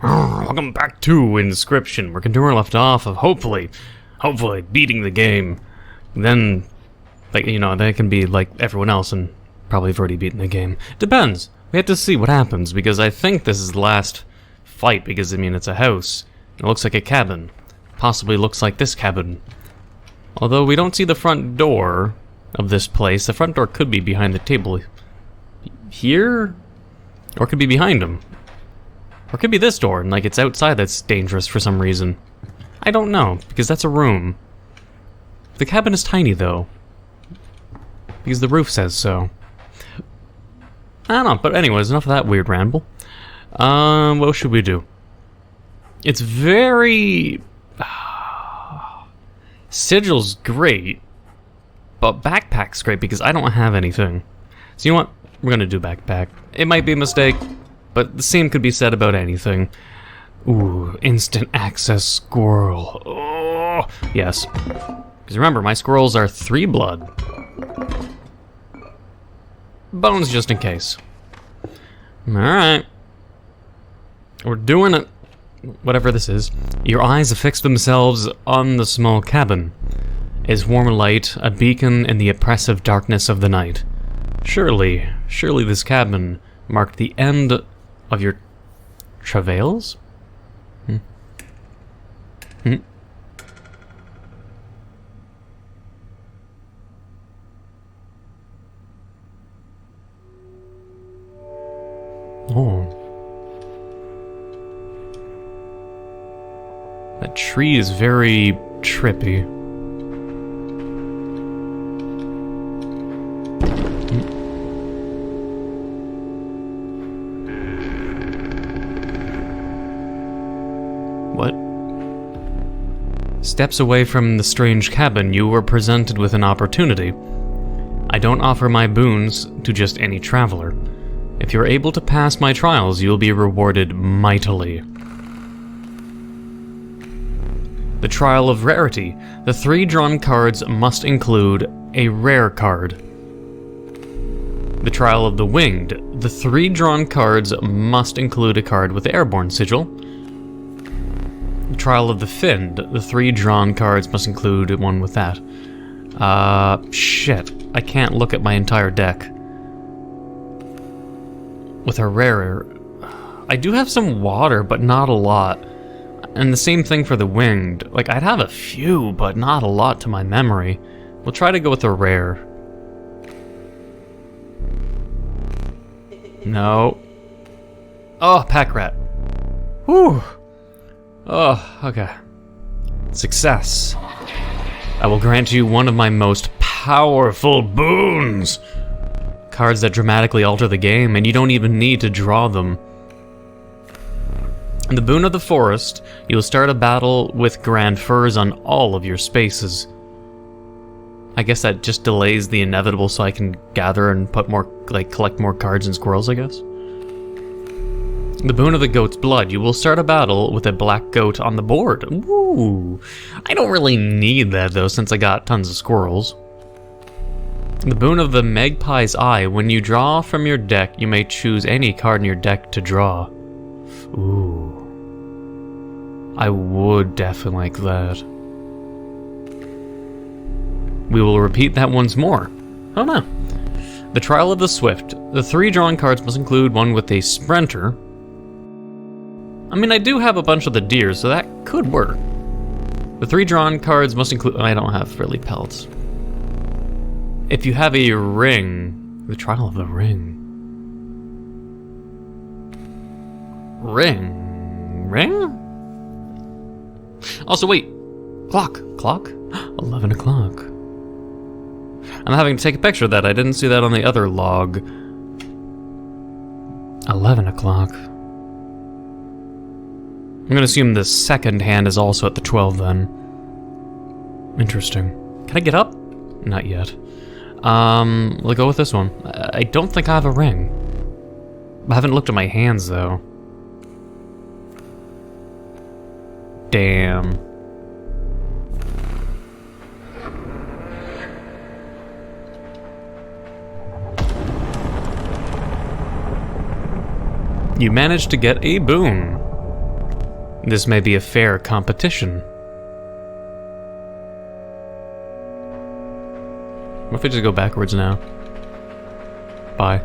Welcome back to Inscryption. We're continuing left off of hopefully beating the game. Then, like, you know, they can be like everyone else and probably have already beaten the game. Depends. We have to see what happens, because I think this is the last fight, because, I mean, it's a house. It looks like a cabin. Possibly looks like this cabin. Although we don't see the front door of this place. The front door could be behind the table here, or it could be behind him. Or it could be this door, and like it's outside that's dangerous for some reason. I don't know, because that's a room. The cabin is tiny, though. Because the roof says so. I don't know, but anyways, enough of that weird ramble. What should we do? It's very... Sigil's great, but backpack's great because I don't have anything. So you know what? We're gonna do backpack. It might be a mistake, but the same could be said about anything. Ooh, instant access squirrel. Oh, yes. Because remember, my squirrels are 3 blood. Bones just in case. Alright. We're doing it. Whatever this is. Your eyes affix themselves on the small cabin. Is warm light, a beacon in the oppressive darkness of the night. Surely this cabin marked the end of your travails? Oh. That tree is very trippy. What? Steps away from the strange cabin, you were presented with an opportunity. I don't offer my boons to just any traveler. If you're able to pass my trials, you'll be rewarded mightily. The Trial of Rarity. The 3 drawn cards must include a rare card. The Trial of the Winged. The 3 drawn cards must include a card with the Airborne sigil. The Trial of the Finned. The 3 drawn cards must include one with that. Shit. I can't look at my entire deck. With a rare... I do have some water, but not a lot. And the same thing for the Winged. Like, I'd have a few, but not a lot to my memory. We'll try to go with a rare. No. Oh, pack rat. Whew. Oh, okay. Success. I will grant you one of my most powerful boons. Cards that dramatically alter the game, and you don't even need to draw them. In the Boon of the Forest, you'll start a battle with grand furs on all of your spaces. I guess that just delays the inevitable so I can gather and put more, like, collect more cards and squirrels, I guess. The Boon of the Goat's Blood, you will start a battle with a black goat on the board. Ooh, I don't really need that though, since I got tons of squirrels. The Boon of the Magpie's Eye, when you draw from your deck, you may choose any card in your deck to draw. Ooh. I would definitely like that. We will repeat that once more. Oh no. The Trial of the Swift. The 3 drawn cards must include one with a sprinter. I mean, I do have a bunch of the deer, so that could work. The 3 drawn cards must include... I don't have really pelts. If you have a ring... The Trial of the Ring. Ring? Also, wait. Clock? 11 o'clock. I'm having to take a picture of that. I didn't see that on the other log. 11 o'clock. I'm gonna assume the second hand is also at the 12 then. Interesting. Can I get up? Not yet. We'll go with this one. I don't think I have a ring. I haven't looked at my hands though. Damn. You managed to get a boon. This may be a fair competition. What if I just go backwards now? Bye.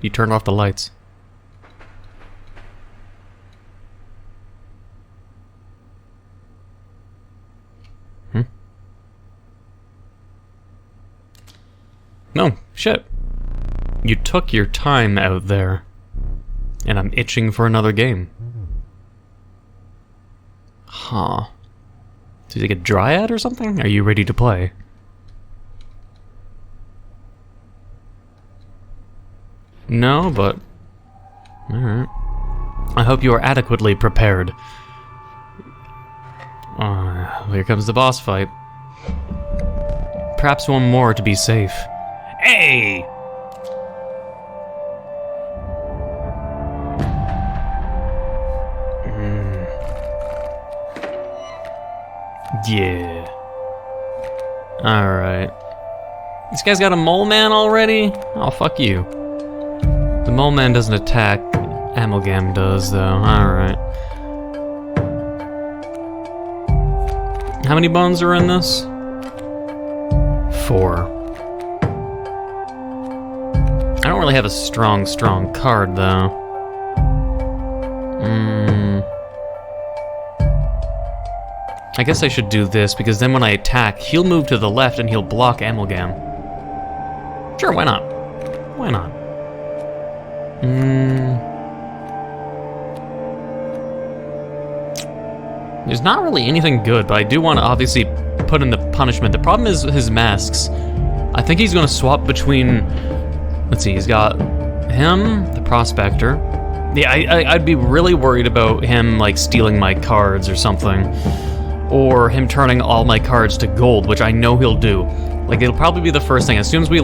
You turned off the lights. No, shit. You took your time out there. And I'm itching for another game. Huh. Do you take a dryad or something? Are you ready to play? No, but... Alright. I hope you are adequately prepared. Here comes the boss fight. Perhaps one more to be safe. Hey! Yeah. Alright. This guy's got a mole man already? Oh, fuck you. The mole man doesn't attack. Amalgam does, though. Alright. How many bones are in this? 4. I don't really have a strong card, though. I guess I should do this, because then when I attack, he'll move to the left and he'll block Amalgam. Sure, why not? Why not? There's not really anything good, but I do want to obviously put in the punishment. The problem is his masks. I think he's going to swap between... Let's see, he's got him, the prospector. Yeah, I'd be really worried about him, like, stealing my cards or something. Or him turning all my cards to gold, which I know he'll do. Like, it'll probably be the first thing. As soon as we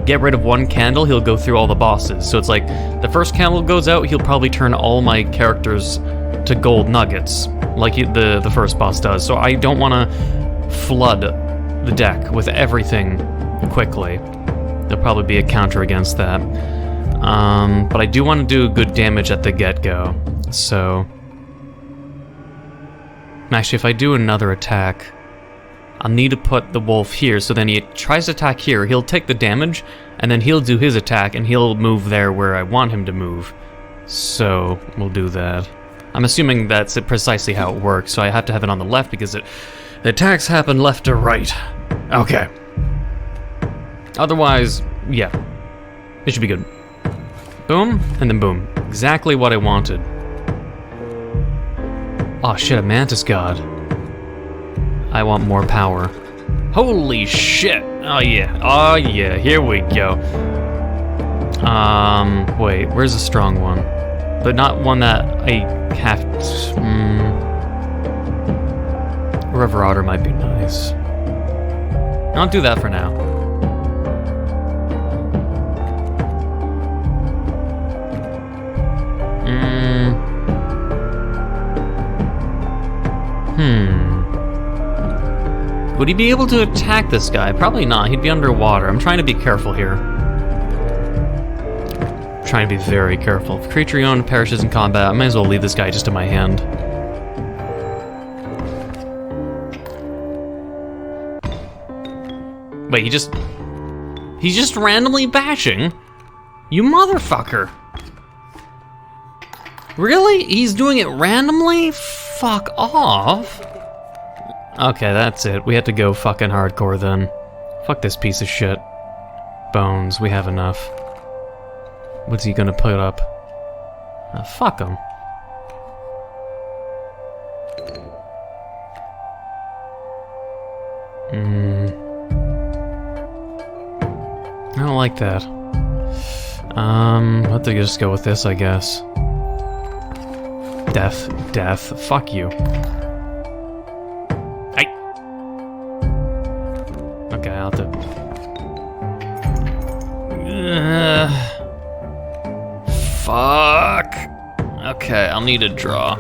get rid of one candle, he'll go through all the bosses. So it's like, the first candle goes out, he'll probably turn all my characters to gold nuggets, like the first boss does. So I don't want to flood the deck with everything quickly. There'll probably be a counter against that. But I do want to do good damage at the get-go. So... Actually, if I do another attack, I'll need to put the wolf here, so then he tries to attack here, he'll take the damage, and then he'll do his attack, and he'll move there where I want him to move. So, we'll do that. I'm assuming that's precisely how it works, so I have to have it on the left because the attacks happen left to right. Okay. Otherwise, yeah. It should be good. Boom, and then boom. Exactly what I wanted. Oh shit, a mantis god. I want more power. Holy shit! Oh yeah, here we go. Wait, where's the strong one? But not one that I have to... River Otter might be nice. I'll do that for now. Would he be able to attack this guy? Probably not. He'd be underwater. I'm trying to be careful here. I'm trying to be very careful. If a creature you own perishes in combat, I might as well leave this guy just in my hand. Wait, he's just randomly bashing? You motherfucker. Really? He's doing it randomly? Fuck off. Okay, that's it. We have to go fucking hardcore then. Fuck this piece of shit. Bones, we have enough. What's he gonna put up? Fuck him. I don't like that. I'll have to just go with this, I guess. Death. Fuck you. Okay, I'll have to... Fuck. Okay, I'll need a draw.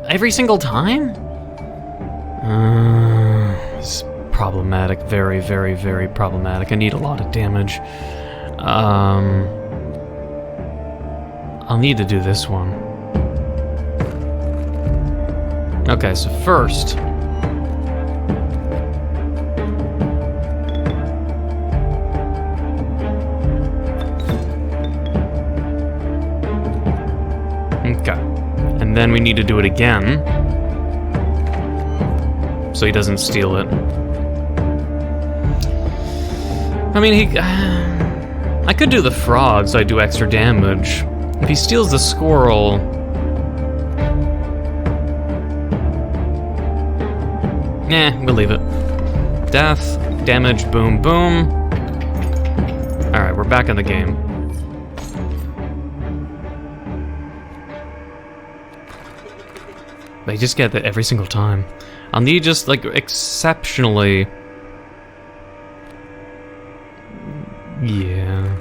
Every single time? It's problematic. Very, very, very problematic. I need a lot of damage. I'll need to do this one. Okay, so first... Okay. And then we need to do it again. So he doesn't steal it. I mean, I could do the frog so I do extra damage. If he steals the squirrel... we'll leave it. Death, damage, boom, boom. Alright, we're back in the game. They just get that every single time. I'll need just, like, exceptionally... Yeah.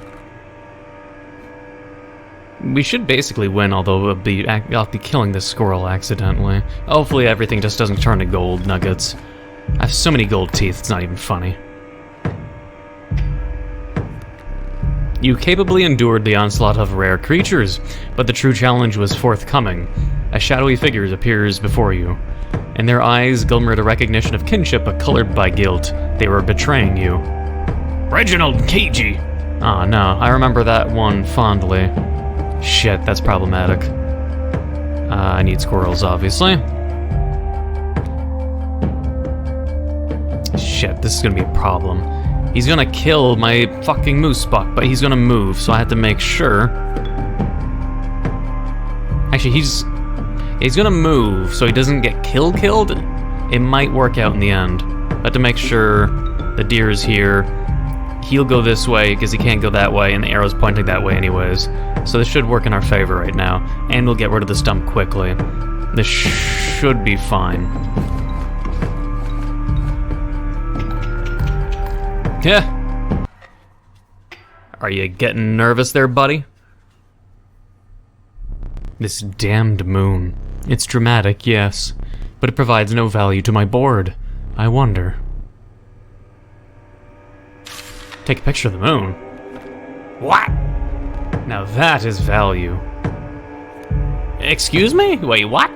We should basically win, although I'll be killing this squirrel accidentally. Hopefully everything just doesn't turn to gold nuggets. I have so many gold teeth, it's not even funny. You capably endured the onslaught of rare creatures, but the true challenge was forthcoming. A shadowy figure appears before you. In their eyes glimmered a recognition of kinship, but colored by guilt. They were betraying you. Reginald Cagey! Oh no, I remember that one fondly. Shit, that's problematic. I need squirrels, obviously. Shit, this is gonna be a problem. He's gonna kill my fucking moose buck, but he's gonna move, so I have to make sure. Actually, he's gonna move, so he doesn't get killed. It might work out in the end. I have to make sure the deer is here. He'll go this way, because he can't go that way, and the arrow's pointing that way anyways. So this should work in our favor right now, and we'll get rid of the stump quickly. This should be fine. Yeah. Are you getting nervous there, buddy? This damned moon. It's dramatic, yes, but it provides no value to my board. I wonder. Take a picture of the moon. What? Now that is value. Excuse me? Wait, what?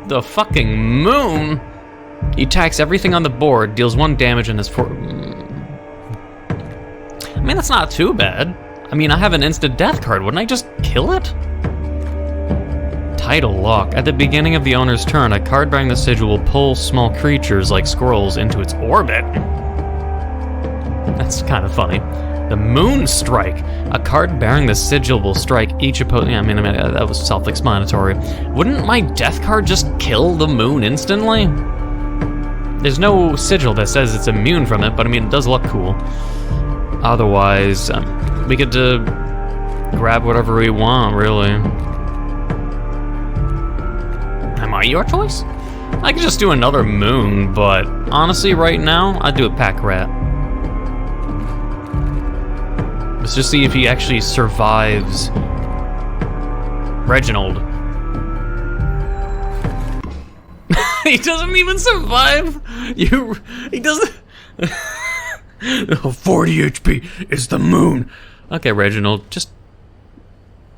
The fucking moon? He attacks everything on the board, deals 1 damage and is I mean, that's not too bad. I mean, I have an instant death card. Wouldn't I just kill it? Title lock. At the beginning of the owner's turn, a card bearing the sigil will pull small creatures like squirrels into its orbit. That's kind of funny. The Moon Strike. A card bearing the sigil will strike each opponent. Yeah, I mean, that was self-explanatory. Wouldn't my death card just kill the moon instantly? There's no sigil that says it's immune from it, but I mean, it does look cool. Otherwise, we get to grab whatever we want, really. Am I your choice? I could just do another moon, but honestly, right now, I'd do a pack rat. Let's just see if he actually survives Reginald. He doesn't even survive. He doesn't. 40 HP is the moon. Okay, Reginald, just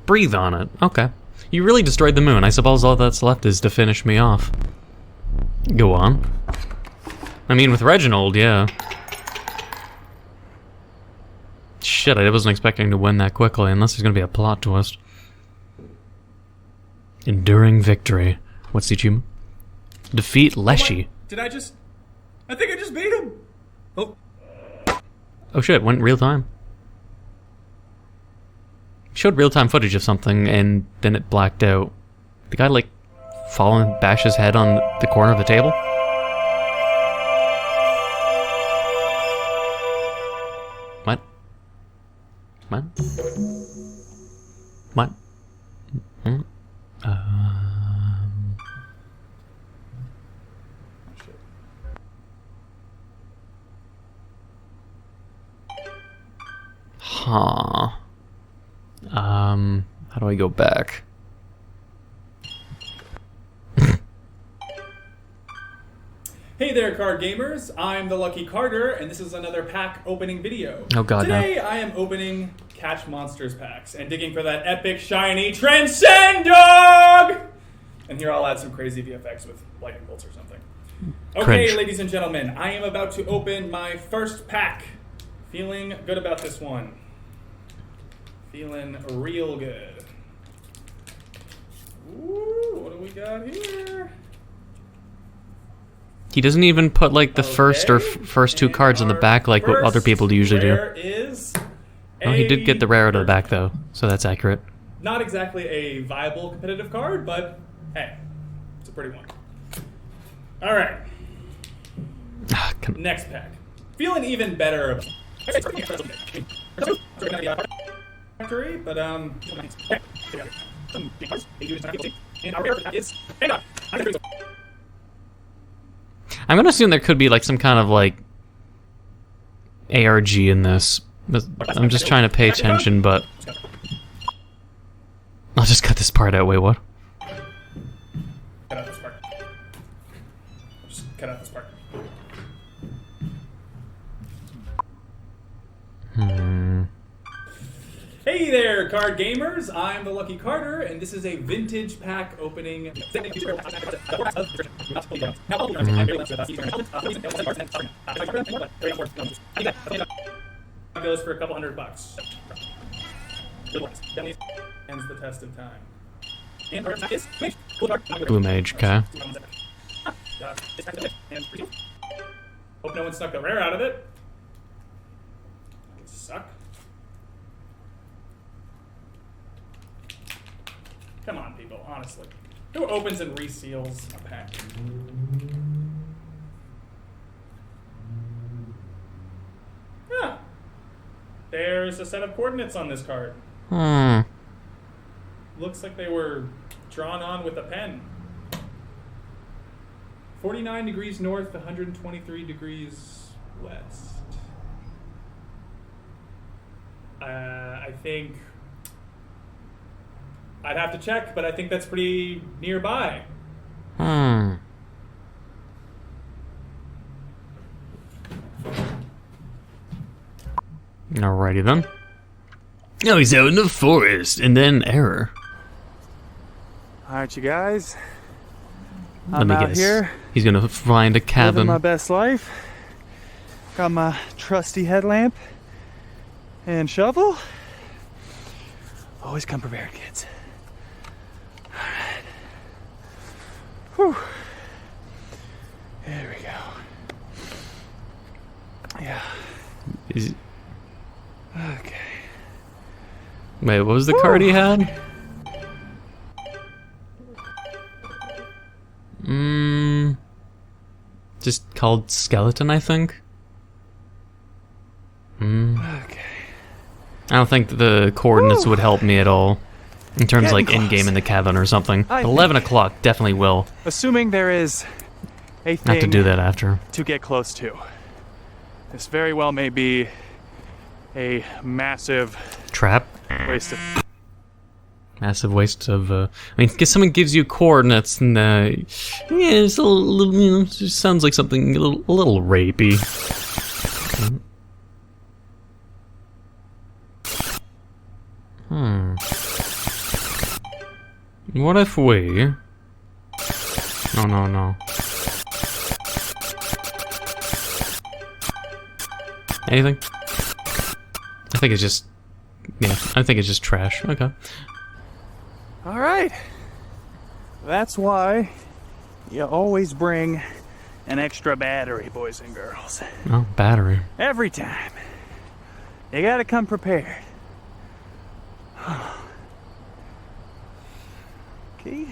breathe on it. Okay. You really destroyed the moon. I suppose all that's left is to finish me off. Go on. I mean, with Reginald, yeah. Shit, I wasn't expecting to win that quickly, unless there's gonna be a plot twist. Enduring victory. What's the achievement? Defeat Leshy. Did I just... I think I just beat him! Oh. Oh shit, went real time. Showed real-time footage of something, and then it blacked out. The guy, like, fall and bash his head on the corner of the table? What? What? What? Hmm? Huh. How do I go back? Hey there, card gamers. I'm the Lucky Carter, and this is another pack opening video. Oh god, Today, I am opening Catch Monsters packs and digging for that epic, shiny Transcend Dog! And here I'll add some crazy VFX with lightning bolts or something. Okay, Cringe. ladies and gentlemen, I am about to open my first pack. Feeling good about this one. Feeling real good. Ooh, what do we got here? He doesn't even put like the first or first two cards in the back like what other people usually do. Oh, he did get the rare out of the back though, so that's accurate. Not exactly a viable competitive card, but hey, it's a pretty one. All right. Next pack. Feeling even better. But I'm gonna assume there could be like some kind of like ARG in this, but I'm just trying to pay attention. But I'll just cut this part out. Wait, what? Cut out this part. Just cut out this part. Hey there, card gamers! I'm the Lucky Carter, and this is a vintage pack opening. Goes for a couple $100. Ends the test of time. Blue Mage, okay. Hope no one snuck the rare out of it. That would suck. Come on, people, honestly. Who opens and reseals a pack? Huh. There's a set of coordinates on this card. Looks like they were drawn on with a pen. 49 degrees north, 123 degrees west. I think... I'd have to check, but I think that's pretty nearby. Alrighty then. Oh, he's out in the forest, and then error. Alright, you guys. Let I'm me out guess. here He's gonna find a living cabin. my best life. Got my trusty headlamp and shovel. Always come prepared, kids. Alright. Whew. There we go. Yeah. Is- Okay. Wait, what was the card he had? Just called Skeleton, I think. Okay. I don't think the coordinates would help me at all. In terms of like Getting in-game close. in the cabin or something. I 11 think- o'clock definitely will. Assuming there is a thing Have to do that after. to get close to. This very well may be a massive Trap. waste of... Massive waste of, I mean, if someone gives you coordinates and, yeah, it's a little, you know, it just sounds like something a little rapey. What if we... No. Anything? I think it's just... Yeah, I think it's just trash. Okay. All right. That's why you always bring an extra battery, boys and girls. Oh, battery. Every time. You gotta come prepared. Okay.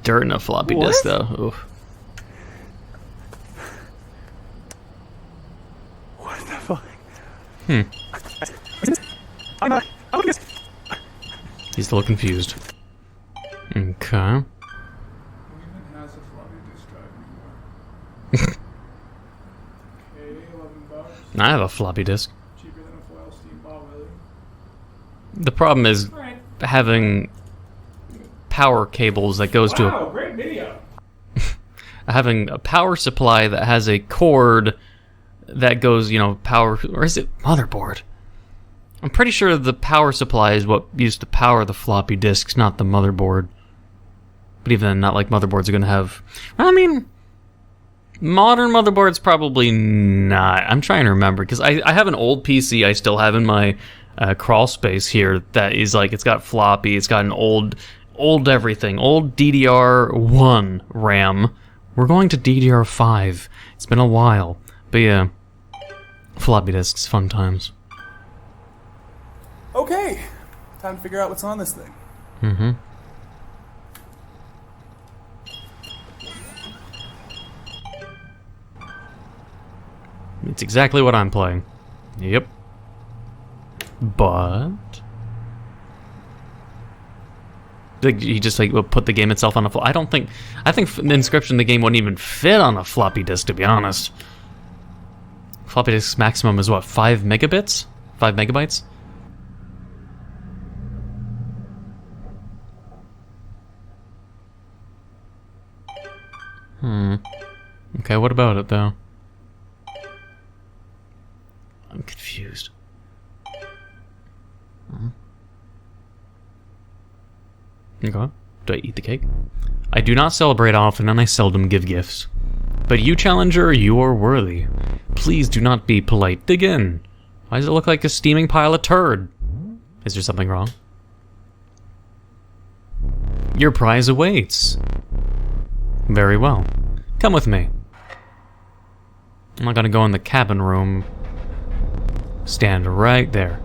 Dirt in a floppy disk, though. Oof. He's a little confused. Okay. Who even has a floppy disk drive anymore? Okay, $11. I have a floppy disk. Cheaper than a foil steam ball, really. The problem is Alright. having power cables that goes to Wow, great video. having a power supply that has a cord that goes, you know, power, or is it motherboard? I'm pretty sure the power supply is what used to power the floppy disks, not the motherboard. But even then, not like motherboards are going to have... I mean, modern motherboards probably not. I'm trying to remember, because I have an old PC I still have in my crawl space here that is like, it's got floppy, it's got an old everything, old DDR1 RAM. We're going to DDR5. It's been a while. But yeah, floppy disks, fun times. Okay, time to figure out what's on this thing. Mm-hmm. It's exactly what I'm playing. Yep. But... like, you just like will put the game itself on a I think Inscryption, the game wouldn't even fit on a floppy disk, to be honest. Floppy disk maximum is what, 5 megabits? 5 megabytes? Okay, what about it though? I'm confused. Okay. Do I eat the cake? I do not celebrate often, and I seldom give gifts. But you, challenger, you are worthy. Please do not be polite. Dig in. Why does it look like a steaming pile of turd? Is there something wrong? Your prize awaits. Very well. Come with me. I'm not gonna go in the cabin room. Stand right there.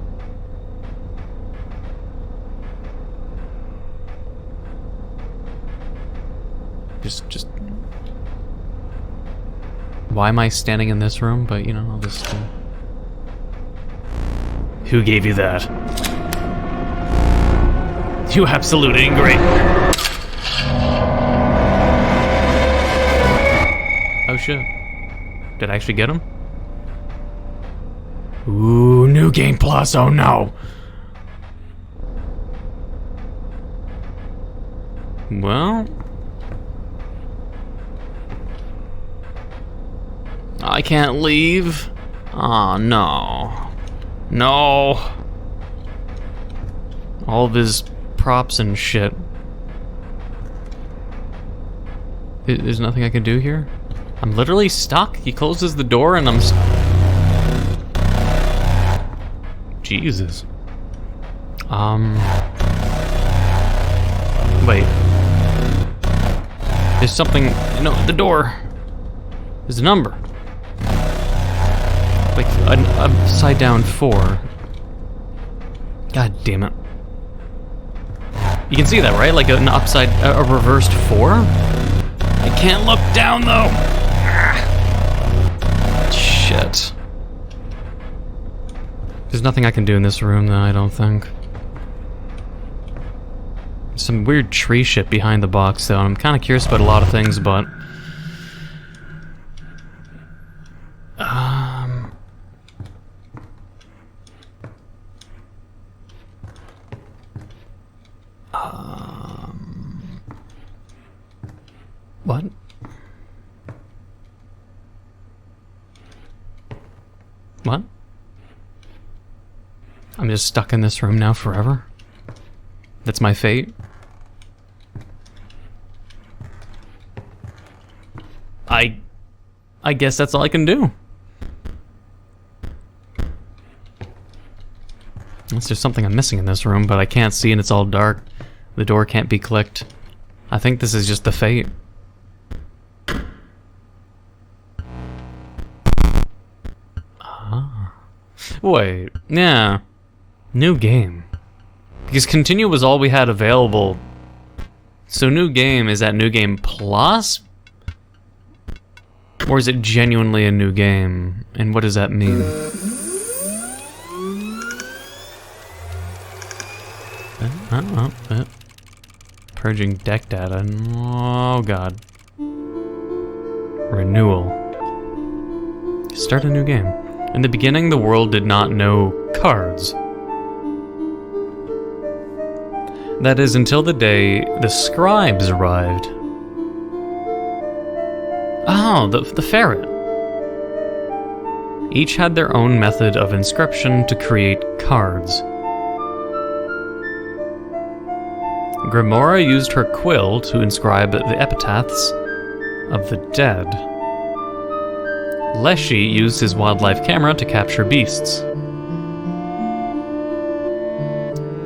Just... why am I standing in this room? But, you know, I'll just... Who gave you that? You absolute ingrate! Oh shit. Did I actually get him? Ooh, new game plus, oh no! Well... I can't leave. Oh no. No. All of his props and shit. There's nothing I can do here? I'm literally stuck. He closes the door and I'm Jesus. Wait. There's something, no, the door. There's a number. Like an upside down 4. God damn it. You can see that, right? Like an upside, a reversed 4? I can't look down though. Shit. There's nothing I can do in this room though, I don't think. There's some weird tree shit behind the box though. I'm kind of curious about a lot of things, but... What? What? I'm just stuck in this room now forever? That's my fate? I guess that's all I can do. Unless there's something I'm missing in this room, but I can't see and it's all dark. The door can't be clicked. I think this is just the fate. Wait, yeah. New game. Because continue was all we had available. So new game, is that new game plus? Or is it genuinely a new game? And what does that mean? Purging deck data. Oh god. Renewal. Start a new game. In the beginning, the world did not know cards. That is, until the day the scribes arrived. Oh, the ferret. Each had their own method of inscription to create cards. Grimora used her quill to inscribe the epitaphs of the dead. Leshy used his wildlife camera to capture beasts.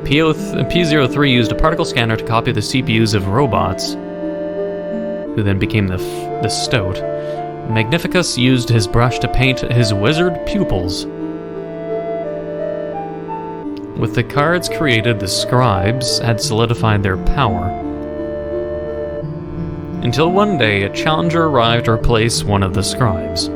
P03 used a particle scanner to copy the CPUs of robots, who then became the stoat. Magnificus used his brush to paint his wizard pupils. With the cards created, the scribes had solidified their power. Until one day, a challenger arrived to replace one of the scribes.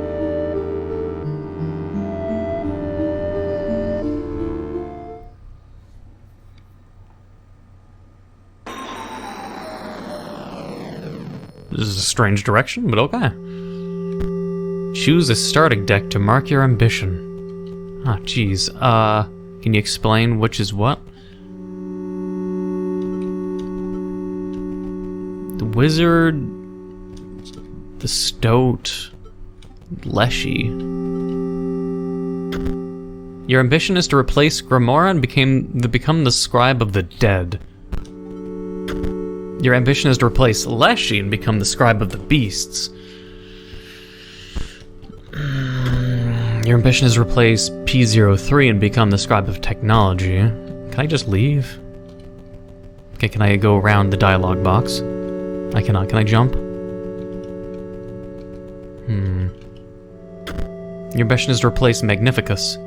This is a strange direction, but okay. Choose a starting deck to mark your ambition. Ah, jeez. Can you explain which is what? The wizard, the stoat, Leshy. Your ambition is to replace Grimora and become the scribe of the dead. Your ambition is to replace Leshy and become the scribe of the beasts. Your ambition is to replace P03 and become the scribe of technology. Can I just leave? Okay, can I go around the dialogue box? I cannot. Can I jump? Your ambition is to replace Magnificus.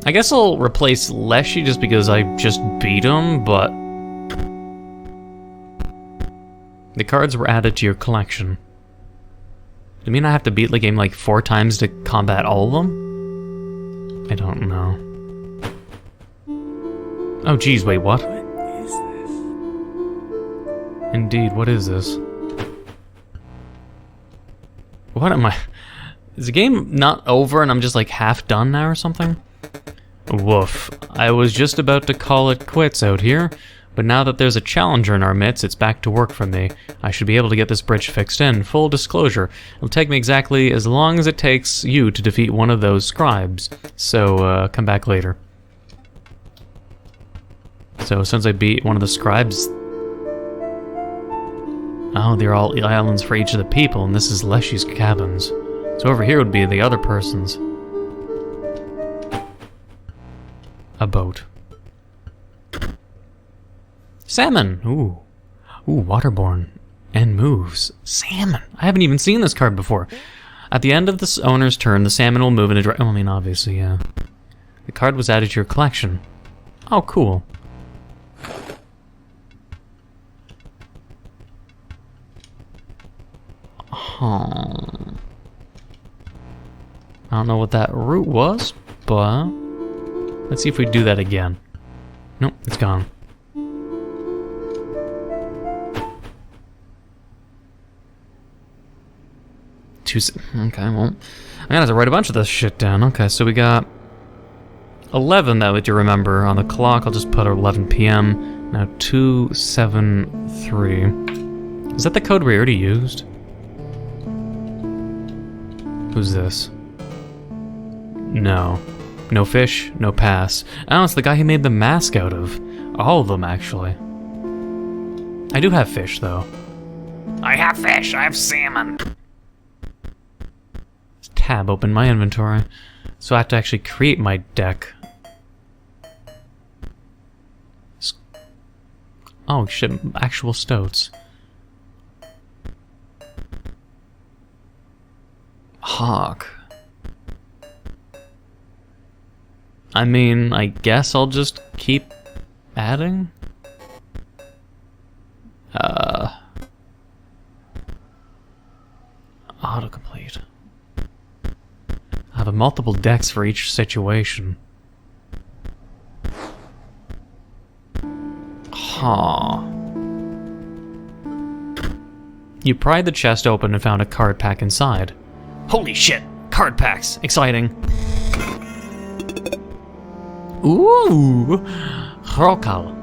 I guess I'll replace Leshy just because I just beat him, but the cards were added to your collection. Does it mean I have to beat the game like 4 times to combat all of them? I don't know. Oh geez, wait, what? What is this? Indeed, what is this? What am I? Is the game not over and I'm just like half done now or something? Woof. I was just about to call it quits out here, but now that there's a challenger in our midst, it's back to work for me. I should be able to get this bridge fixed in. Full disclosure, it'll take me exactly as long as it takes you to defeat one of those scribes. So, come back later. So, since I beat one of the scribes... Oh, they're all islands for each of the people, and this is Leshy's cabins. So over here would be the other person's. A boat. Salmon! Ooh. Ooh, waterborne. And moves. Salmon! I haven't even seen this card before. At the end of the owner's turn, the salmon will move in a direction. I mean, obviously, yeah. The card was added to your collection. Oh, cool. Huh. I don't know what that route was, but let's see if we do that again. Nope, it's gone. Okay, well, I'm gonna have to write a bunch of this shit down. Okay, so we got 11 that we do remember on the clock. I'll just put 11 p.m. Now 273. Is that the code we already used? Who's this? No. No fish, no pass. Oh, it's the guy who made the mask out of. All of them, actually. I do have fish, though. I have fish, I have salmon. Tab open my inventory. So I have to actually create my deck. Oh shit, actual stoats. Hawk. I mean, I guess I'll just keep adding? Autocomplete. I have multiple decks for each situation. Huh. You pried the chest open and found a card pack inside. Holy shit! Card packs! Exciting. Ooh! Sergal.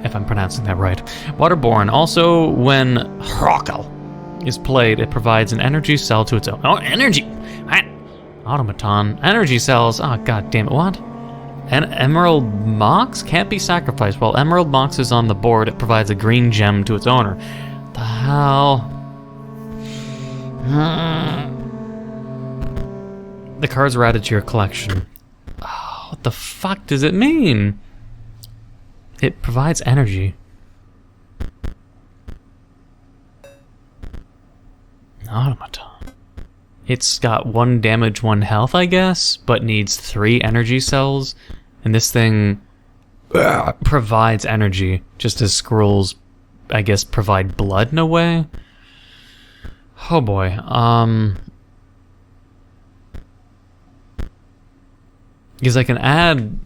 If I'm pronouncing that right. Waterborne. Also, when Sergal is played, it provides an energy cell to its own. Oh, energy! Automaton. Energy cells. Oh, god damn it. What? An emerald mox can't be sacrificed. While emerald mox is on the board, it provides a green gem to its owner. The hell? The cards are added to your collection. Oh, what the fuck does it mean? It provides energy. Automaton. It's got 1 damage, 1 health, I guess, but needs 3 energy cells. And this thing provides energy, just as scrolls, I guess, provide blood in a way. Oh boy. Because I can add...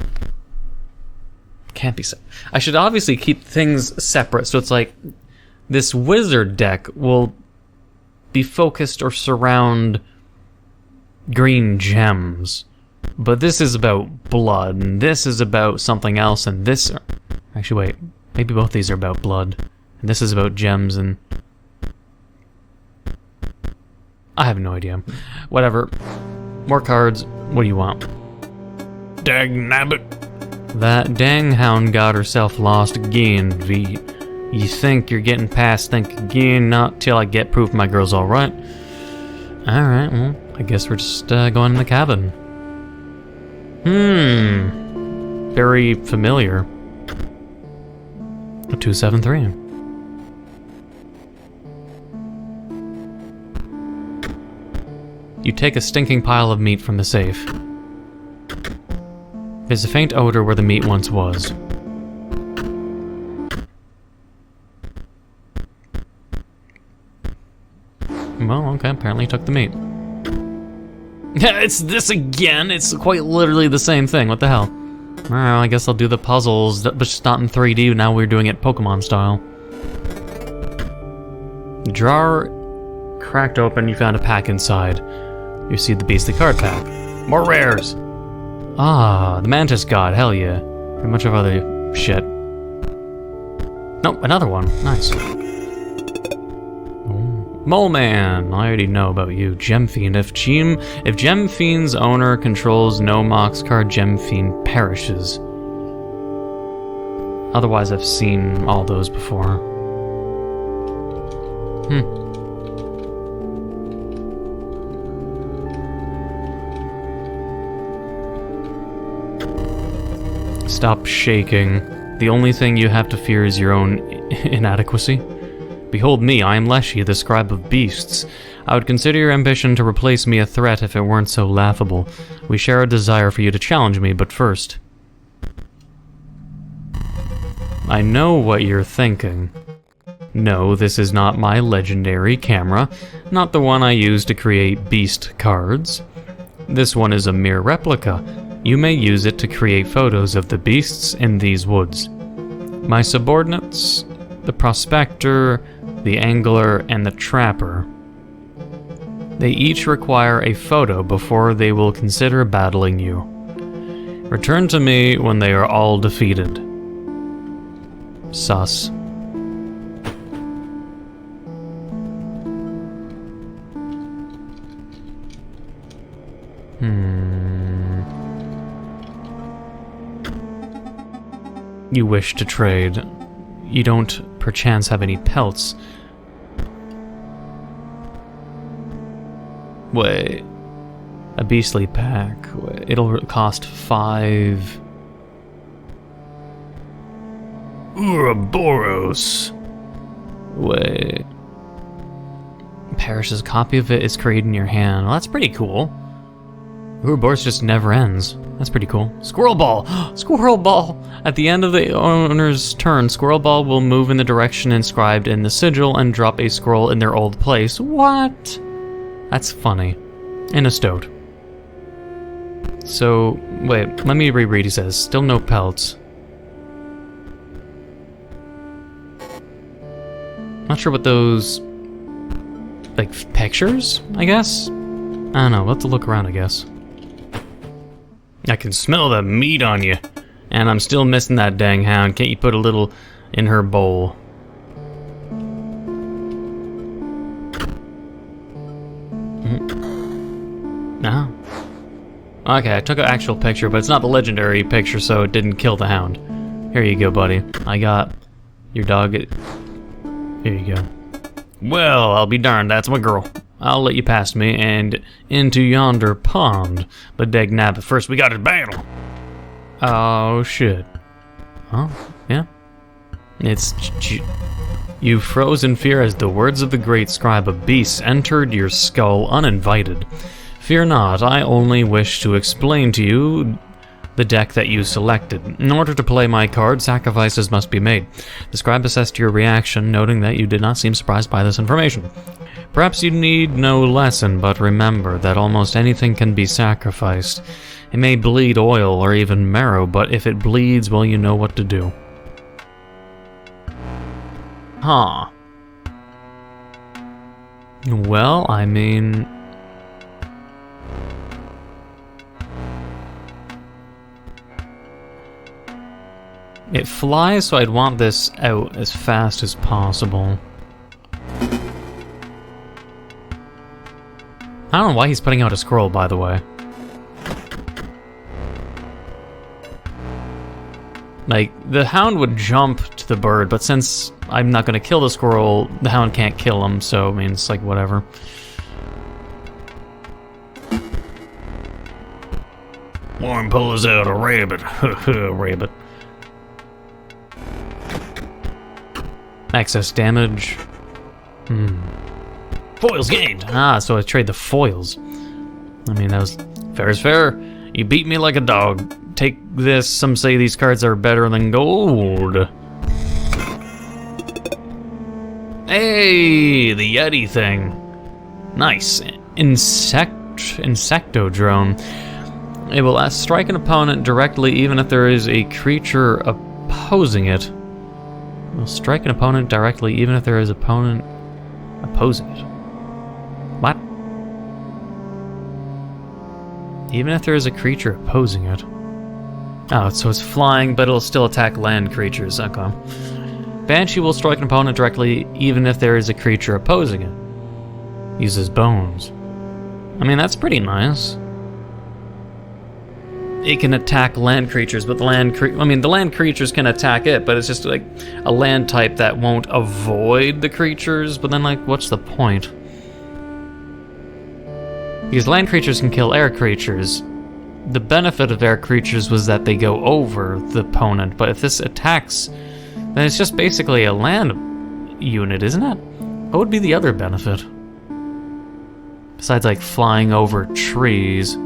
Can't be... I should obviously keep things separate, so it's like... This wizard deck will be focused or surround green gems. But this is about blood, and this is about something else, and this... Actually, wait. Maybe both these are about blood. And this is about gems, and... I have no idea. Whatever. More cards. What do you want? Dang nabbit. That dang hound got herself lost again, V. You think you're getting past think again, not till I get proof my girl's alright. Alright, well, I guess we're just going in the cabin. Very familiar. 273. You take a stinking pile of meat from the safe. There's a faint odor where the meat once was. Well, okay, apparently you took the meat. It's this again! It's quite literally the same thing, what the hell? Alright, I guess I'll do the puzzles, but just not in 3D, now we're doing it Pokemon style. The drawer cracked open, you found a pack inside. You see the beastly card pack. More rares! Ah, the Mantis God, hell yeah. And a bunch of other shit. Nope, another one. Nice. Mole Man, I already know about you. Gem Fiend. If Gem Fiend's owner controls no Mox card, Gem Fiend perishes. Otherwise, I've seen all those before. Stop shaking. The only thing you have to fear is your own inadequacy. Behold me, I am Leshy, the scribe of beasts. I would consider your ambition to replace me a threat if it weren't so laughable. We share a desire for you to challenge me, but first... I know what you're thinking. No, this is not my legendary camera, not the one I use to create beast cards. This one is a mere replica. You may use it to create photos of the beasts in these woods. My subordinates, the prospector, the angler, and the trapper. They each require a photo before they will consider battling you. Return to me when they are all defeated. Sus. You wish to trade. You don't perchance have any pelts. Wait. A beastly pack. It'll cost 5... Ouroboros. Wait. Parrish's copy of it is created in your hand. Well, that's pretty cool. Ouroboros just never ends. That's pretty cool. Squirrel Ball! Squirrel Ball! At the end of the owner's turn, Squirrel Ball will move in the direction inscribed in the sigil and drop a scroll in their old place. What? That's funny. In a stoat. So, wait, let me reread. He says, still no pelts. not sure what those, like, pictures, I guess? I don't know, we'll have to look around, I guess. I can smell the meat on you. And I'm still missing that dang hound. Can't you put a little in her bowl? No. Okay, I took an actual picture, but it's not the legendary picture, so it didn't kill the hound. Here you go, buddy. I got your dog. Here you go. Well, I'll be darned, that's my girl. I'll let you past me and into yonder pond. But dag nabbit, first we got a battle. Oh, shit. Oh, yeah. It's... You froze in fear as the words of the great scribe of beasts entered your skull uninvited. Fear not, I only wish to explain to you the deck that you selected. In order to play my card, sacrifices must be made. The scribe assessed your reaction, noting that you did not seem surprised by this information. Perhaps you need no lesson, but remember that almost anything can be sacrificed. It may bleed oil or even marrow, but if it bleeds, well, you know what to do. Huh. Well, I mean... It flies, so I'd want this out as fast as possible. I don't know why he's putting out a scroll, by the way. Like, the hound would jump to the bird, but since I'm not gonna kill the squirrel, the hound can't kill him, so, I mean, it's like, whatever. One pulls out a rabbit. Rabbit. Excess damage. Foils gained! Ah, so I trade the foils. I mean, that was... Fair is fair. You beat me like a dog. Take this. Some say these cards are better than gold. Hey, the Yeti thing. Nice. Insectodrone. It will strike an opponent directly even if there is a creature opposing it. It will strike an opponent directly even if there is an opponent opposing it. What? Even if there is a creature opposing it. Oh, so it's flying, but it'll still attack land creatures. Okay. Banshee will strike an opponent directly even if there is a creature opposing it. Uses bones. I mean, that's pretty nice. It can attack land creatures, but the land creatures can attack it, but it's just like a land type that won't avoid the creatures, but then, like, what's the point? Because land creatures can kill air creatures. The benefit of air creatures was that they go over the opponent, but if this attacks, then it's just basically a land unit, isn't it? What would be the other benefit? Besides, like, flying over trees.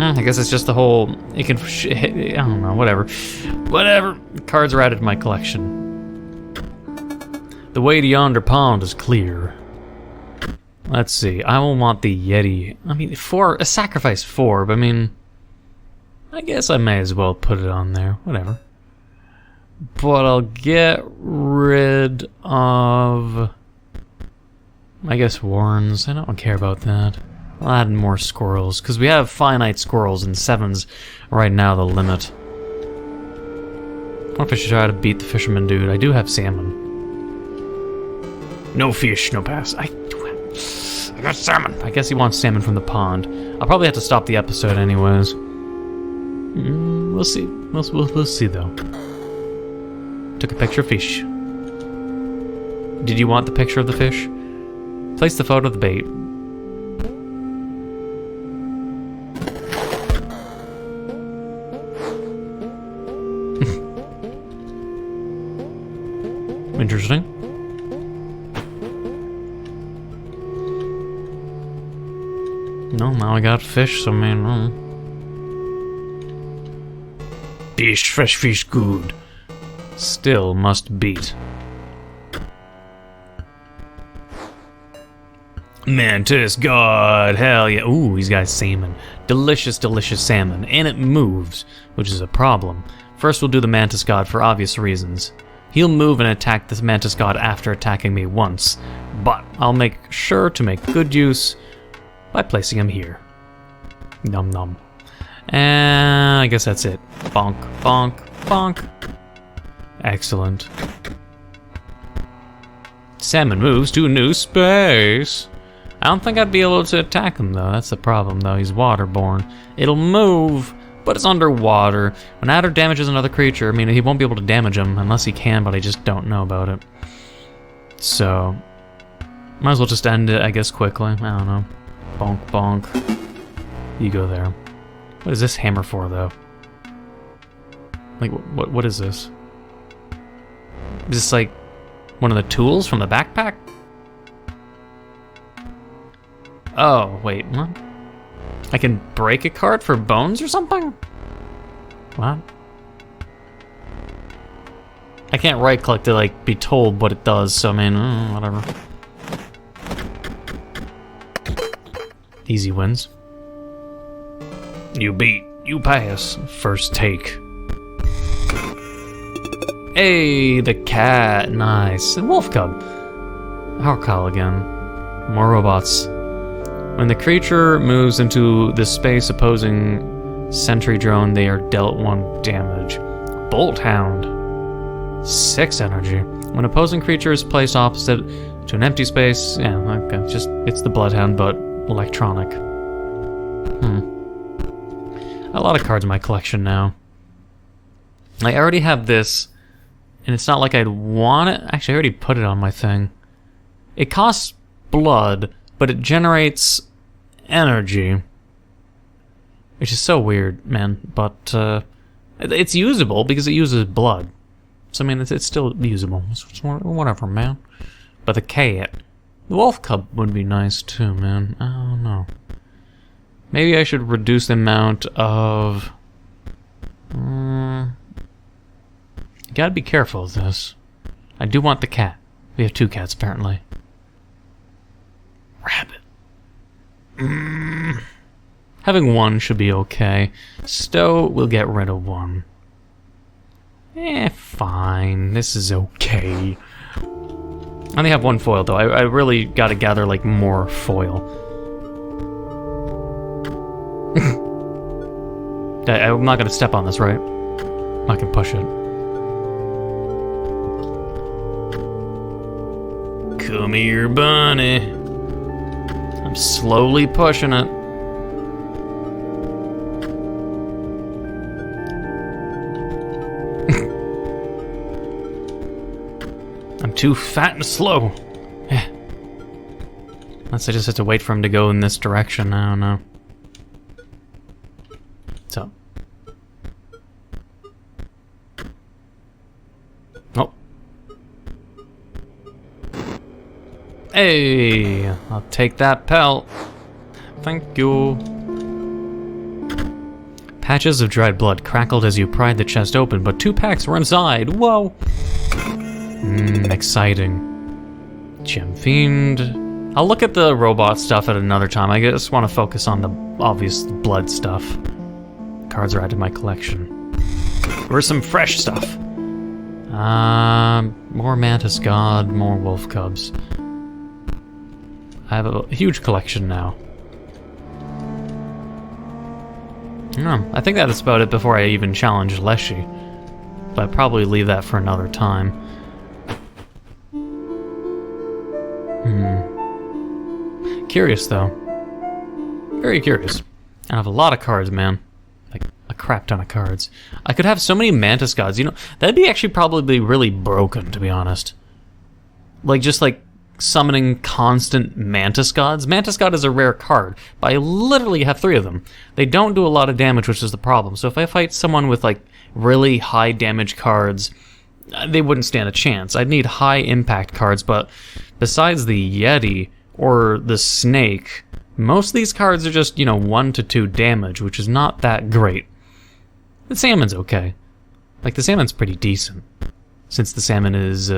I guess it's just the whole... It can... I don't know, whatever. Whatever. Cards are added to my collection. The way to yonder pond is clear. Let's see. I will want the Yeti. I mean, a sacrifice 4, but I mean... I guess I may as well put it on there. Whatever. But I'll get rid of... I guess Warrens. I don't care about that. I'll add more squirrels, because we have finite squirrels, and 7's right now the limit. What if I should try to beat the fisherman dude? I do have salmon. No fish, no pass. I got salmon. I guess he wants salmon from the pond. I'll probably have to stop the episode anyways. We'll see. We'll see, though. Took a picture of fish. Did you want the picture of the fish? Place the photo of the bait. Interesting. No, now I got fish, so man. Fish, fresh fish, good. Still must beat. Mantis, God, hell yeah. Ooh, he's got salmon. Delicious, delicious salmon. And it moves, which is a problem. First, we'll do the Mantis God for obvious reasons. He'll move and attack this Mantis God after attacking me once, but I'll make sure to make good use by placing him here. Num num. And I guess that's it. Bonk, bonk, bonk. Excellent. Salmon moves to a new space. I don't think I'd be able to attack him though. That's the problem though. He's waterborne. It'll move, but it's underwater. When adder damages another creature, I mean, he won't be able to damage him unless he can, but I just don't know about it. So, might as well just end it, I guess, quickly. I don't know. Bonk, bonk. You go there. What is this hammer for, though? Like, what is this? Is this like one of the tools from the backpack? Oh, wait, what? I can break a card for bones or something? What? I can't right click to like be told what it does, so I mean, whatever. Easy wins. You beat, you pass, first take. Hey, the cat, nice. A wolf cub. Our call again. More robots. When the creature moves into the space opposing sentry drone, they are dealt 1 damage. Bolt Hound. 6 energy. When opposing creature is placed opposite to an empty space, yeah, okay, it's the Bloodhound, but electronic. A lot of cards in my collection now. I already have this, and it's not like I'd want it. Actually, I already put it on my thing. It costs blood, but it generates energy, which is so weird, man. But it's usable because it uses blood. So I mean, it's still usable. It's whatever, man. But the cat, the wolf cub would be nice too, man. I don't know. Maybe I should reduce the amount of. You gotta be careful with this. I do want the cat. We have 2 cats apparently. Rabbit. Having 1 should be okay. Stow will get rid of 1. Fine. This is okay. I only have 1 foil though. I really gotta gather like more foil. I'm not gonna step on this, right? I can push it. Come here, bunny. I'm slowly pushing it. I'm too fat and slow. Unless I just have to wait for him to go in this direction. I don't know. So. Oh. Hey, I'll take that pelt. Thank you. Patches of dried blood crackled as you pried the chest open, but 2 packs were inside. Whoa. Exciting. Gem Fiend. I'll look at the robot stuff at another time. I just want to focus on the obvious blood stuff. Cards are added to my collection. Where's some fresh stuff? More Mantis God, more Wolf Cubs. I have a huge collection now. I think that's about it before I even challenge Leshy. But I'd probably leave that for another time. Curious though. Very curious. I have a lot of cards, man. Like a crap ton of cards. I could have so many Mantis Gods, you know, that'd be actually probably really broken, to be honest. Like just like summoning constant Mantis Gods. Mantis God is a rare card, but I literally have 3 of them. They don't do a lot of damage, which is the problem. So if I fight someone with like really high damage cards, they wouldn't stand a chance. I'd need high impact cards, but besides the Yeti or the Snake, most of these cards are just, you know, 1 to 2 damage, which is not that great. The Salmon's okay. Like, the Salmon's pretty decent, since the Salmon is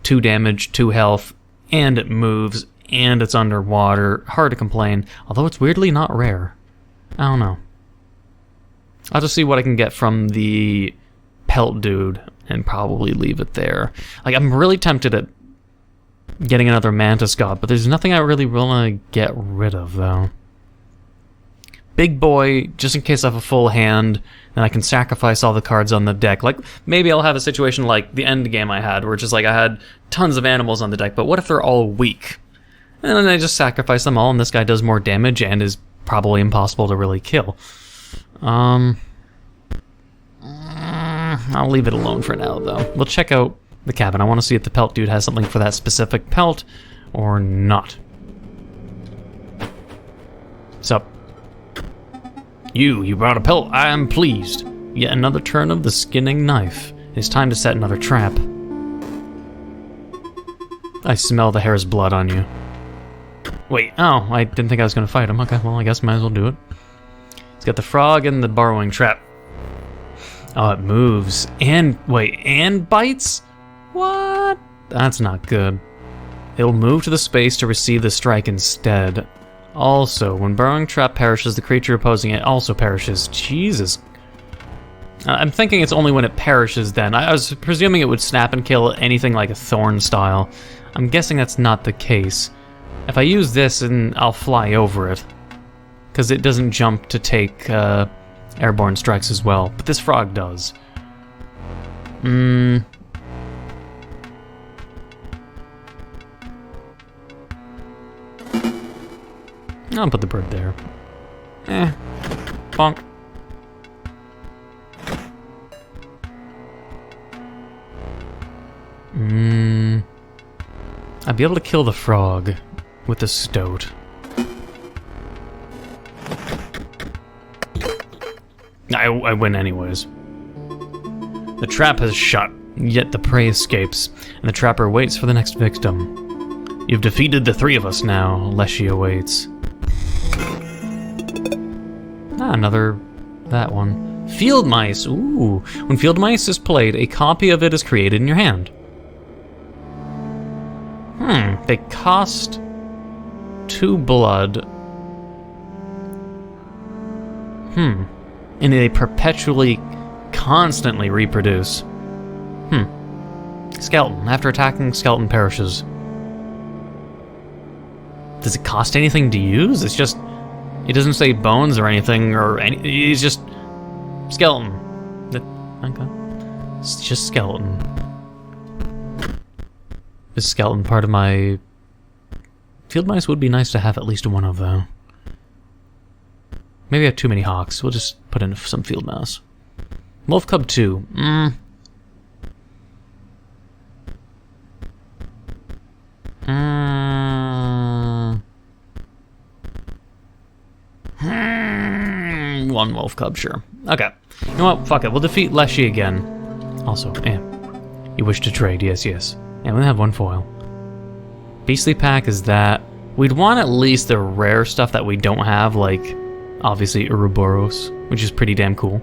2 damage, 2 health, and it moves, and it's underwater. Hard to complain, although it's weirdly not rare. I don't know. I'll just see what I can get from the Pelt Dude, and probably leave it there. Like, I'm really tempted at getting another Mantis God, but there's nothing I really want to get rid of, though. Big boy, just in case I have a full hand, and I can sacrifice all the cards on the deck. Like, maybe I'll have a situation like the end game I had, where it's just like I had tons of animals on the deck, but what if they're all weak? And then I just sacrifice them all, and this guy does more damage and is probably impossible to really kill. I'll leave it alone for now, though. We'll check out the cabin. I want to see if the pelt dude has something for that specific pelt or not. Sup? You brought a pelt. I am pleased. Yet another turn of the skinning knife. It's time to set another trap. I smell the hare's blood on you. Wait, oh, I didn't think I was going to fight him. Okay, well, I guess might as well do it. He's got the frog and the borrowing trap. Oh, it moves. And, wait, and bites? What? That's not good. It'll move to the space to receive the strike instead. Also, when burrowing trap perishes, the creature opposing it also perishes. Jesus. I'm thinking it's only when it perishes then. I was presuming it would snap and kill anything like a thorn style. I'm guessing that's not the case. If I use this, and I'll fly over it. Because it doesn't jump to take airborne strikes as well. But this frog does. I'll put the bird there. Bonk. I'd be able to kill the frog with the stoat. I win anyways. The trap has shut, yet the prey escapes, and the trapper waits for the next victim. You've defeated the three of us now, Leshy awaits. Another... that one. Field mice! Ooh! When field mice is played, a copy of it is created in your hand. They cost 2 blood. And they perpetually, constantly reproduce. Skeleton. After attacking, skeleton perishes. Does it cost anything to use? It's just... it doesn't say bones or anything, or any... it's just... skeleton. Okay. It's just skeleton. Is skeleton part of my... field mice would be nice to have at least one of, though. Maybe I have too many hawks. We'll just put in some field mouse. Wolf Cub 2. One wolf cub, sure. Okay. You know what? Fuck it. We'll defeat Leshy again. Also, you wish to trade? Yes, yes. And we have one foil. Beastly pack is that. We'd want at least the rare stuff that we don't have, like, obviously, Ouroboros, which is pretty damn cool.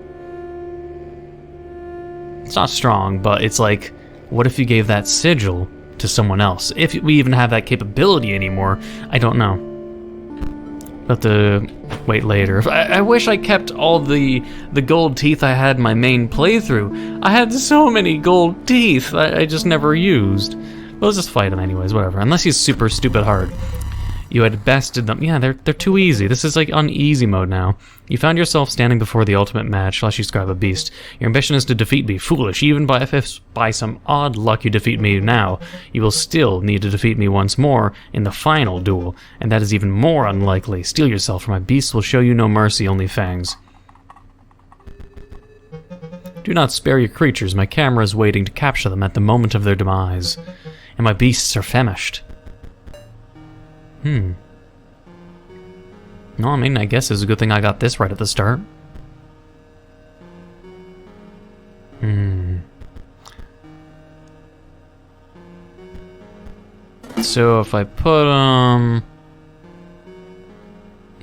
It's not strong, but it's like, what if you gave that sigil to someone else? If we even have that capability anymore, I don't know. But wait later. I wish I kept all the gold teeth I had in my main playthrough. I had so many gold teeth I just never used. But let's just fight him anyways, whatever. Unless he's super stupid hard. You had bested them. Yeah, they're too easy. This is like on easy mode now. You found yourself standing before the ultimate match, Leshy Scribe of Beast. Your ambition is to defeat me. Foolish. Even if by some odd luck you defeat me now, you will still need to defeat me once more in the final duel, and that is even more unlikely. Steel yourself, for my beasts will show you no mercy, only fangs. Do not spare your creatures. My camera is waiting to capture them at the moment of their demise, and my beasts are famished. No, I mean, I guess it's a good thing I got this right at the start. So if I put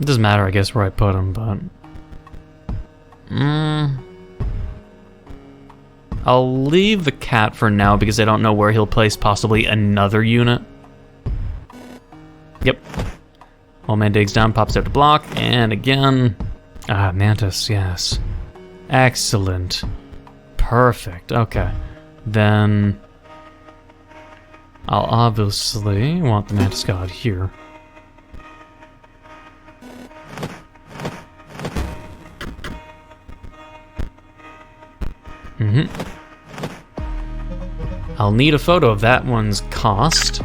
it doesn't matter, I guess, where I put them, but I'll leave the cat for now because I don't know where he'll place possibly another unit. Yep. Old man digs down, pops out to block, and again... Mantis, yes. Excellent. Perfect, okay. then I'll obviously want the Mantis God here. I'll need a photo of that one's cost.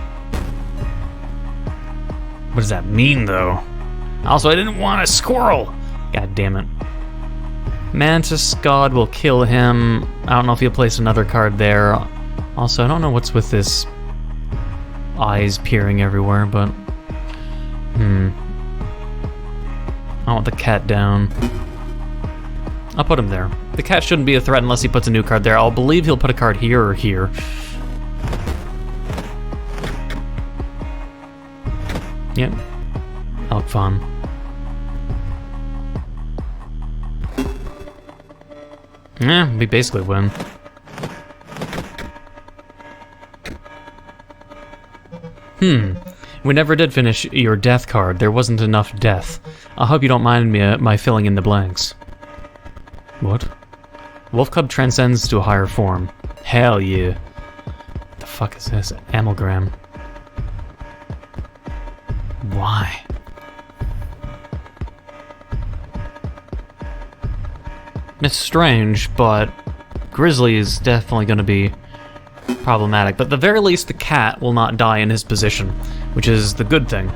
What does that mean, though? Also, I didn't want a squirrel! God damn it. Mantis God will kill him. I don't know if he'll place another card there. Also, I don't know what's with this eyes peering everywhere, but... I want the cat down. I'll put him there. The cat shouldn't be a threat unless he puts a new card there. I'll believe he'll put a card here or here. Yep. Elk fun. Yeah, we basically win. We never did finish your death card. There wasn't enough death. I hope you don't mind me my filling in the blanks. What? Wolf Cub transcends to a higher form. Hell yeah. What the fuck is this? Amalgam. Why? It's strange, but Grizzly is definitely going to be problematic. But at the very least, the cat will not die in his position, which is the good thing.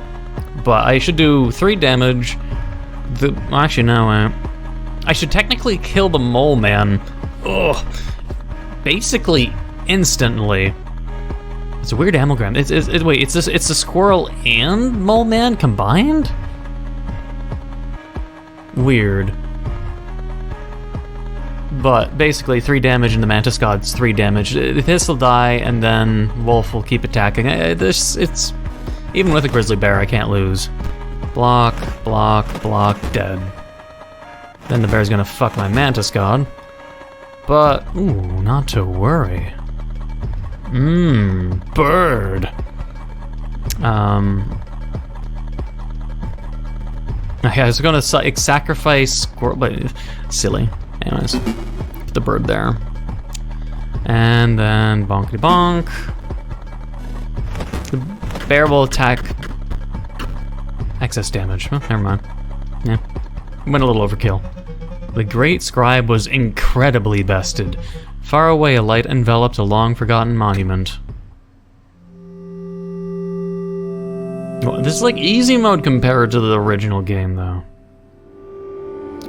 But I should do 3 damage. Actually, no. I should technically kill the mole man. Ugh. Basically, instantly. It's a weird amalgam. Wait, it's the squirrel and mole man combined? Weird. But basically, 3 damage and the Mantis God's 3 damage. This will die, and then Wolf will keep attacking. It's even with a grizzly bear, I can't lose. Block, block, block, dead. Then the bear's gonna fuck my Mantis God. But, ooh, not to worry. Bird. Okay, I was gonna sacrifice squirrel, but silly. Anyways, put the bird there. And then bonkety bonk. The bear will attack excess damage. Oh, never mind. Yeah. Went a little overkill. The great scribe was incredibly bested. Far away, a light enveloped a long-forgotten monument. Well, this is like easy mode compared to the original game, though.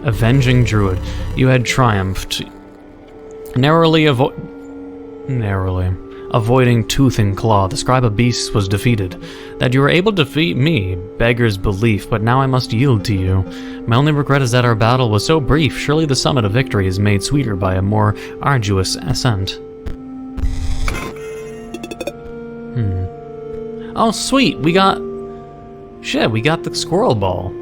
Avenging Druid. You had triumphed. Narrowly avoiding tooth and claw, the scribe of beasts was defeated. That you were able to defeat me beggars belief, but now I must yield to you. My only regret is that our battle was so brief. Surely the summit of victory is made sweeter by a more arduous ascent. Oh, sweet, we got the squirrel ball.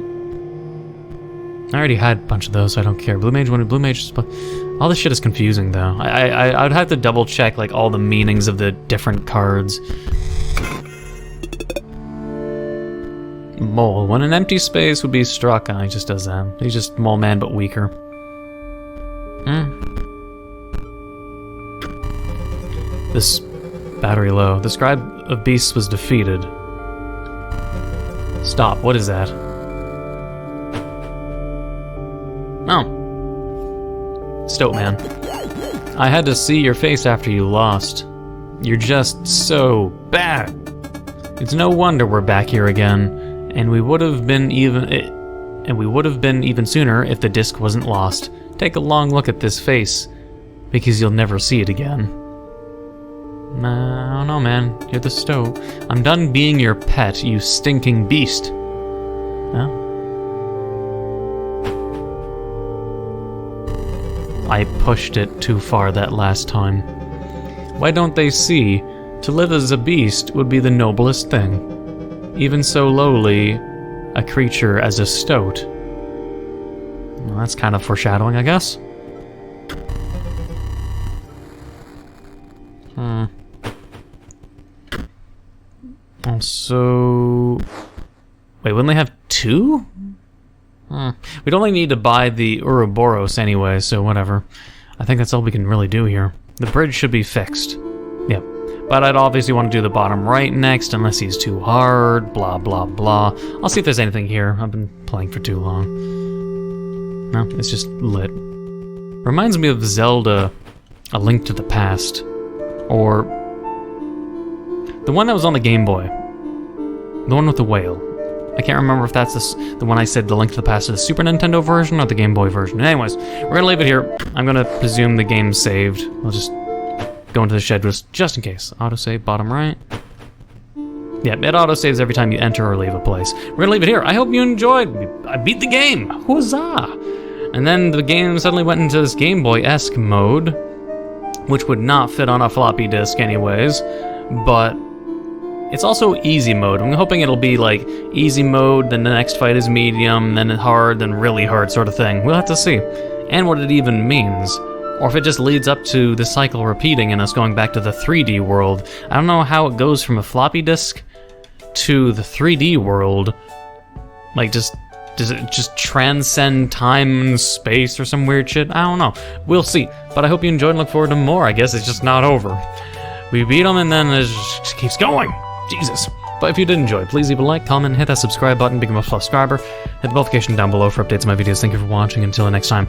I already had a bunch of those, so I don't care. Blue Mage wanted Blue Mage. All this shit is confusing, though. I would have to double check like all the meanings of the different cards. Mole. When an empty space would be struck, he just does that. He's just Mole Man, but weaker. This battery low. The Scribe of Beasts was defeated. Stop. What is that? Oh. Stoat Man. I had to see your face after you lost. You're just so bad. It's no wonder we're back here again, and we would have been even sooner if the disc wasn't lost. Take a long look at this face, because you'll never see it again. I don't know, man. You're the Stoat. I'm done being your pet, you stinking beast. Huh? I pushed it too far that last time. Why don't they see? To live as a beast would be the noblest thing. Even so lowly a creature as a stoat. Well, that's kind of foreshadowing, I guess. Also... Wait, wouldn't they have two? We'd only need to buy the Ouroboros anyway, so whatever. I think that's all we can really do here. The bridge should be fixed. Yep. But I'd obviously want to do the bottom right next, unless he's too hard, blah, blah, blah. I'll see if there's anything here. I've been playing for too long. No, it's just lit. Reminds me of Zelda, A Link to the Past. Or the one that was on the Game Boy. The one with the whale. I can't remember if that's the one I said The Link to the Past is the Super Nintendo version or the Game Boy version. Anyways, we're gonna leave it here. I'm gonna presume the game's saved. I'll just go into the shed just in case. Autosave, bottom right. Yeah, it autosaves every time you enter or leave a place. We're gonna leave it here. I hope you enjoyed. I beat the game. Huzzah! And then the game suddenly went into this Game Boy-esque mode, which would not fit on a floppy disk anyways, but it's also easy mode. I'm hoping it'll be like easy mode, then the next fight is medium, then hard, then really hard sort of thing. We'll have to see. And what it even means. Or if it just leads up to the cycle repeating and us going back to the 3D world. I don't know how it goes from a floppy disk to the 3D world. Like, does it just transcend time and space or some weird shit? I don't know. We'll see. But I hope you enjoyed and look forward to more. I guess it's just not over. We beat them and then it just keeps going. Jesus. But if you did enjoy, please leave a like, comment, hit that subscribe button, become a subscriber, hit the notification down below for updates on my videos. Thank you for watching. Until next time.